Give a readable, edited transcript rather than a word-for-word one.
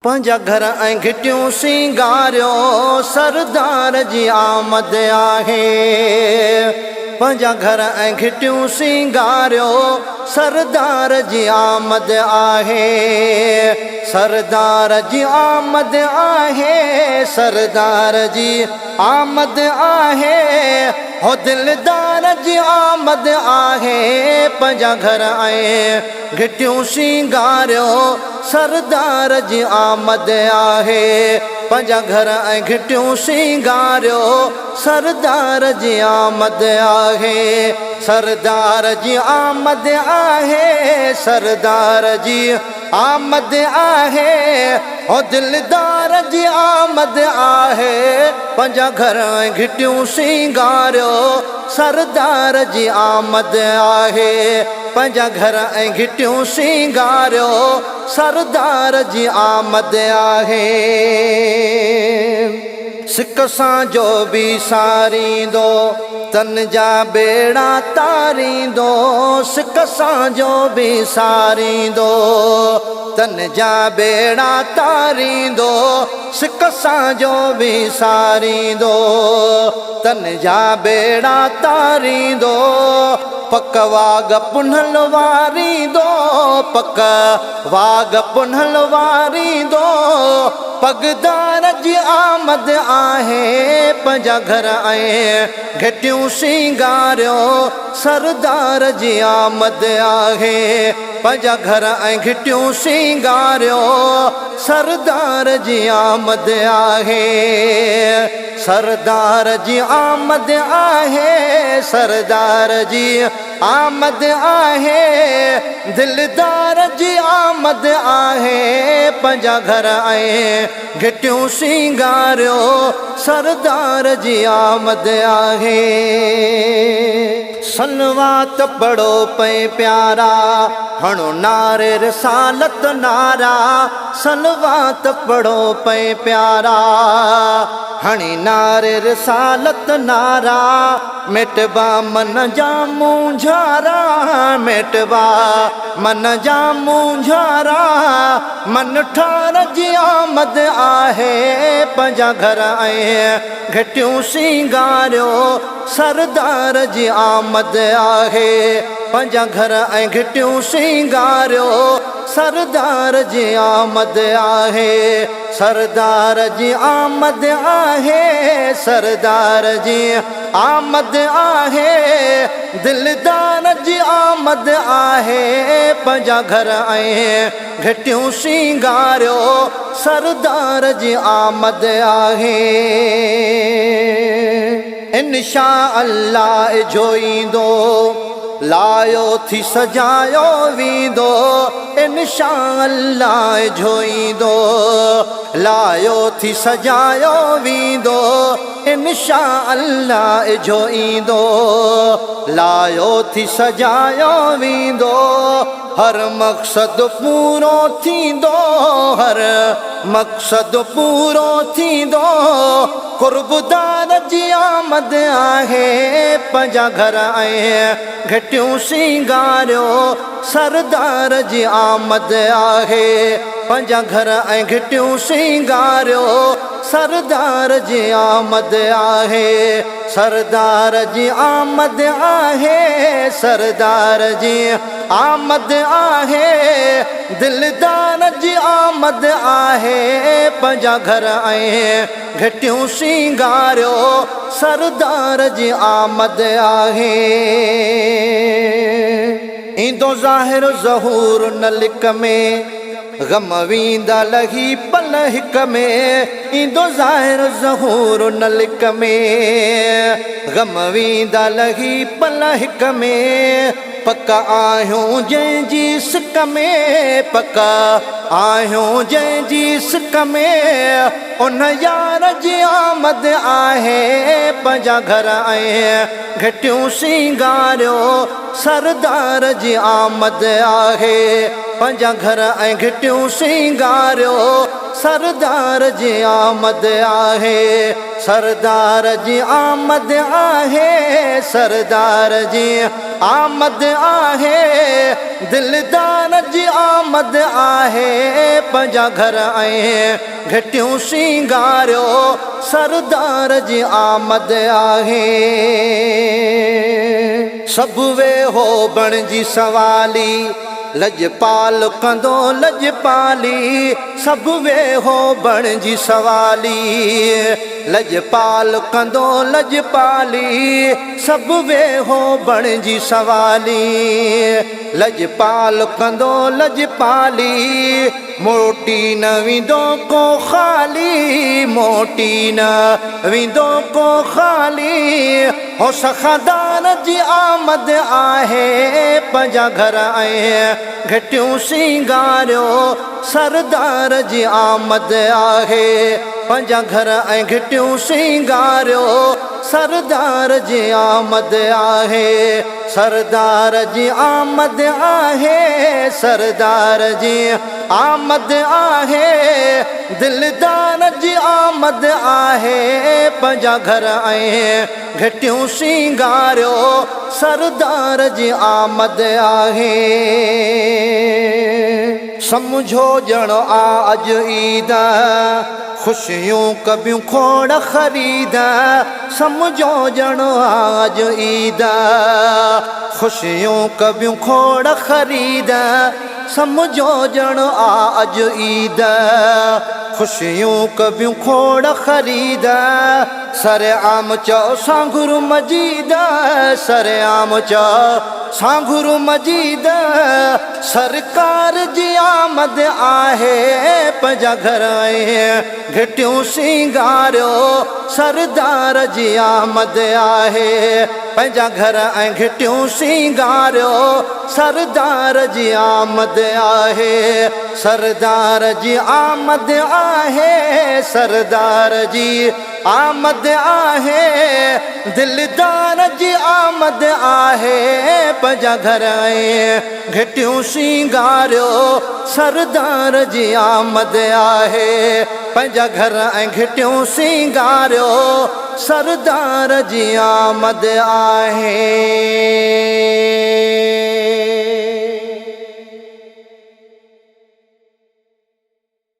पंहिंजा घर ऐं घिटियूं सिंगारियो सरदार जी आमद आहे। पंहिंजा घर ऐं घिटियूं सिंगारियो सरदार जी आमद आहे। सरदार जी आमद आहे, सरदार जी आमद आहे। हो दिलदार जी आमद आहे। पंहिंजा घर ऐं घिटियूं सिंगारियो सरदार जी आमद आहे। पंहिंजा घर ऐं घिटियूं सिंगारियो सरदार जी आमद आहे। सरदार जी आमद आहे, सरदार जी आमद आहे। हो दिलदार जी आमद आहे। पंहिंजा घर ऐं घिटियूं सिंगारियो सरदार जी आमद आहे। पंहिंजा घर ऐं घिटियूं सिंगारियो सरदार जी आमद आहे। सिक सां जो बि सारींदो तन जा बेड़ा तारींदो। सिक सां जो बि सारींदो तन जा बेड़ा तारींदो। सिक सां जो बि सारींदो तन जा बेड़ा तारींदो। पक वाग पुनल वारींदो, पक वाग पुनल वारींदो। पगदार जी आमद आहे। पंहिंजा घर ऐं घिटियूं सिंगारियो सरदार जी आमद आहे। पंहिंजा घर ऐं घिटियूं सिंगारियो सरदार जी आमद आहे। सरदार जी आमद आहे, सरदार जी आमद आहे। दिलदार जी आमद आहे। पंहिंजा घर ऐं घिटियूं सिंगारियो सरदार जी आमद आहे। सलवात पढ़ो पे प्यारा, हणो नारे रिसालत नारा। सलवात पढ़ो पे प्यारा, हणी नारे रिसालत नारा। मिटबा मन जा मुंझारा, मिटबा मन जा मुंझारा। मन ठार जी आमद आहे। पंहिंजा घर ऐं घिटियूं सिंगारियो सरदार जी आमद आहे। पंहिंजा घर ऐं घिटियूं सिंगारियो सरदार जी आमद आहे। सरदार जी आमद आहे, सरदार जी आमद आहे। दिलदार जी आमद आहे। पंहिंजा घर ऐं घिटियूं सिंगारियो सरदार जी आमद आहे। इंशा अल्लाह जो ईंदो लायो थी सजायो वींदो। इंशा अल्लाह जो ईंदो लायो थी सजायो वींदो। इंशा अल्लाह जो ईंदो लायो थी सजायो वींदो। हर मक़सद पूरो थींदो, हर मक़सद पूरो थींदो। कुर्बदार जी आमद आहे। पंहिंजा घर ऐं घिटियूं सिंगारियो सरदार जी आमद आहे। पंहिंजा घर ऐं घिटियूं सिंगारियो सरदार जी आमद आहे। सरदार जी आमद आहे, सरदार जी आमद आहे। दिलदार जी आमद आहे। पंहिंजा घर ऐं घिटियूं सिंगारियो सरदार जी आमद आहे। ईंदो ज़ाहिर ज़हूर न लिक में, गम वींदा लही पल हिक में। ईंदो ज़ाहिर ज़हूर न लिक में, गम वींदा लही पल हिक में। पक आहियूं जंहिंजी सिक में, पक आहियूं जंहिंजी सिक में। उन यार जी आमद आहे। पंहिंजा घर ऐं घिटियूं सिंगारियो सरदार जी आमद आहे। पंहिंजा घर ऐं घिटियूं सिंगारियो सरदार जी आमद आहे। सरदार जी आमद आहे, सरदार जी आमद आहे। दिलदार जी आमद आहे पंहिंजा घर ऐं घिटियूं सिंगारियो सरदार जी आमद आहे सभु वेहो बणिजी सवाली लजपाल कंदो लजपाली सभु वेहो बणिजी सवाली लजपाल कंदो लजपाली सभु वेहो बणिजी सवाली लजपाल कंदो लजपाली मोटी न वेंदो को ख़ाली मोटी न वेंदो को ख़ाली हो सखादार जी आमद आहे पंहिंजा घर ऐं घिटियूं सिंगारियो सरदार जी आमद आहे पंहिंजा घर ऐं घिटियूं सिंगारियो सरदार जी आमद आहे सरदार जी आमद आहे सरदार जी आमद आहे दिलदार जी आमद आहे पंहिंजा घर ऐं घिटियूं सिंगारियो सरदार जी आमद आहे समझो ॼण आज ईद खुशियूं कबियूं खोड़ ख़रीद समझो ॼण आज ईद खुशियूं कबियूं खोड़ ख़रीद समझो ॼण आज ईद खुशियूं कबियूं खोड़ ख़रीद सरे आम चओ सांगुरु मजीद सरे आम चओ सांगुरु मजीद सरकार जी आमद आहे पंहिंजा घर ऐं घिटियूं सिंगारियो सरदार जी आमद आहे पंहिंजा घर ऐं घिटियूं सिंगारियो सरदार जी आमद आहे सरदार जी आमद आहे सरदार जी आमद आहे दिलदार जी आमद आहे पंहिंजा घर ऐं घिटियूं सिंगारियो सरदार जी आमद आहे पंहिंजा घर ऐं घिटियूं सिंगारियो सरदार जी आमद आहे।